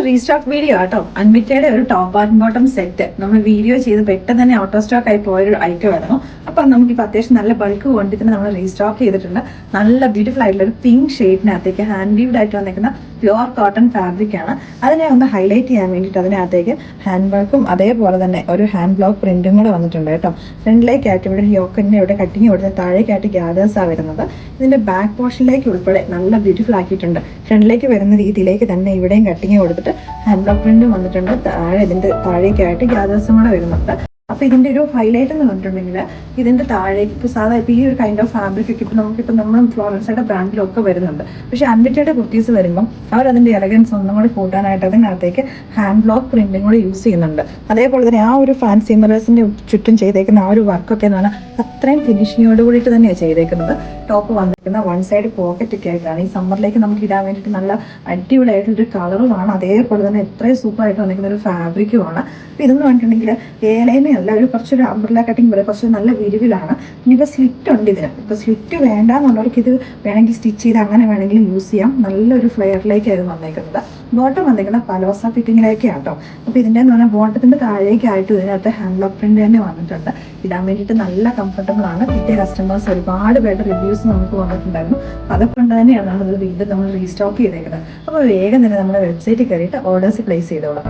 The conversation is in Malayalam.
റീസ്റ്റോക്ക് വീഡിയോ ആട്ടോ. അൻവിറ്റയുടെ ഒരു ടോപ്പ് ആൻഡ് ബോട്ടം സെറ്റ് നമ്മൾ വീഡിയോ ചെയ്ത് പെട്ടെന്ന് തന്നെ ഔട്ട് ഓഫ് സ്റ്റോക്ക് ആയി പോയൊരു ഐറ്റമായിരുന്നു. അപ്പം നമുക്കിപ്പോൾ അത്യാവശ്യം നല്ല ബൾക്ക് ക്വാണ്ടിറ്റി നമ്മൾ റീസ്റ്റോക്ക് ചെയ്തിട്ടുണ്ട്. നല്ല ബ്യൂട്ടിഫുൾ ആയിട്ടുള്ള ഒരു പിങ്ക് ഷെയ്ഡിനകത്തേക്ക് ഹാൻഡ് വീവ്ഡ് ആയിട്ട് വന്നിരിക്കുന്ന പ്യുവർ കോട്ടൺ ഫാബ്രിക് ആണ്. അതിനെ ഒന്ന് ഹൈലൈറ്റ് ചെയ്യാൻ വേണ്ടിയിട്ട് അതിനകത്തേക്ക് ഹാൻഡ് വർക്കും അതേപോലെ തന്നെ ഒരു ഹാൻഡ് ബ്ലോക്ക് പ്രിന്റും കൂടെ വന്നിട്ടുണ്ട് കേട്ടോ. ഫ്രണ്ടിലേക്കായിട്ട് ഇവിടെ യോക്കറിന്റെ ഇവിടെ കട്ടിങ് കൊടുത്ത് താഴേക്കായിട്ട് ഗ്യാദേഴ്സാണ് വരുന്നത്. ഇതിന്റെ ബാക്ക് പോർഷനിലേക്ക് ഉൾപ്പെടെ നല്ല ബ്യൂട്ടിഫുൾ ആക്കിയിട്ടുണ്ട്. ഫ്രണ്ടിലേക്ക് വരുന്ന രീതിയിലേക്ക് തന്നെ ഇവിടെയും കട്ടിങ് കൊടുത്തിട്ട് ഹാൻഡ് ബ്ലോക്ക് പ്രിന്റും വന്നിട്ടുണ്ട്. താഴെ ഇതിന്റെ താഴേക്കായിട്ട് ഗ്യാദേഴ്സും കൂടെ വരുന്നുണ്ട്. അപ്പൊ ഇതിന്റെ ഒരു ഹൈലൈറ്റ് എന്ന് പറഞ്ഞിട്ടുണ്ടെങ്കിൽ ഇതിന്റെ താഴേക്ക് ഇപ്പൊ സാധാരണ ഇപ്പൊ ഈ ഒരു കൈൻഡ് ഓഫ് ഫാബ്രിക് ഒക്കെ ഇപ്പൊ നമുക്കിപ്പോ നമ്മൾ ഫ്ലോറൻസയുടെ ബ്രാൻഡിലൊക്കെ വരുന്നുണ്ട്. പക്ഷെ അൻവിറ്റയുടെ കുർത്തീസ് വരുമ്പോൾ അവർ അതിന്റെ എലഗൻസ് ഒന്നും കൂടി കൂട്ടാനായിട്ട് അതിനകത്തേക്ക് ഹാൻഡ് ബ്ലോക്ക് പ്രിന്റും കൂടി യൂസ് ചെയ്യുന്നുണ്ട്. അതേപോലെ തന്നെ ആ ഒരു ഫാൻസി മിറേഴ്സിന്റെ ചുറ്റും ചെയ്തേക്കുന്ന ആ ഒരു വർക്കൊക്കെ എന്ന് പറഞ്ഞാൽ അത്രയും ഫിനിഷിങ്ങോട് കൂടിയിട്ട് തന്നെയാണ് ചെയ്തേക്കുന്നത്. ടോപ്പ് വന്നിരിക്കുന്ന വൺ സൈഡ് പോക്കറ്റ് ഒക്കെ ആയിട്ടാണ്. ഈ സമ്മറിലേക്ക് നമുക്ക് ഇടാൻ വേണ്ടിയിട്ട് നല്ല അടിപൊളിയായിട്ടൊരു കളറുമാണ്. അതേപോലെ തന്നെ എത്രയും സൂപ്പറായിട്ട് വന്നിരിക്കുന്ന ഒരു ഫാബ്രിക്കുമാണ്. അപ്പം ഇതെന്ന് പറഞ്ഞിട്ടുണ്ടെങ്കിൽ ഏലൈനയല്ല, ഒരു കുറച്ചൊരു അംബ്രല കട്ടിങ് പോലെ കുറച്ച് നല്ല വിരിവിലാണ്. ഇനിയിപ്പോൾ സ്ലിറ്റ് ഉണ്ട് ഇതിന്. ഇപ്പോൾ സ്ലിറ്റ് വേണ്ട എന്നുള്ളവർക്ക് ഇത് വേണമെങ്കിൽ സ്റ്റിച്ച് ചെയ്ത് അങ്ങനെ വേണമെങ്കിൽ യൂസ് ചെയ്യാം. നല്ലൊരു ഫ്ലെയറിലേക്കായിരുന്നു വന്നേക്കുന്നത്. ബോട്ടം വന്നിരിക്കുന്ന പലോസ ഫിറ്റിങ്ങിലേക്കാണ് കേട്ടോ. അപ്പോൾ ഇതിൻ്റെ എന്ന് പറഞ്ഞാൽ ബോട്ടത്തിൻ്റെ താഴേക്കായിട്ട് ഇതിനകത്ത് ഹാൻഡ് ബ്ലോക്ക് പ്രിന്റ് തന്നെ വന്നിട്ടുണ്ട്. ഇടാൻ വേണ്ടിയിട്ട് നല്ല കംഫർട്ടബിൾ ആണ്. കിട്ടിയ കസ്റ്റമേഴ്സ് ഒരുപാട് പേരുടെ റിവ്യൂസ് നമുക്ക് വന്നിട്ടുണ്ടായിരുന്നു. അതുകൊണ്ട് തന്നെയാണ് നമ്മൾ വീണ്ടും നമ്മൾ റീസ്റ്റോക്ക് ചെയ്തേക്കുന്നത്. അപ്പോൾ വേഗം തന്നെ നമ്മുടെ വെബ്സൈറ്റിൽ കയറിയിട്ട് ഓർഡേഴ്സ് പ്ലേസ് ചെയ്തോളാം.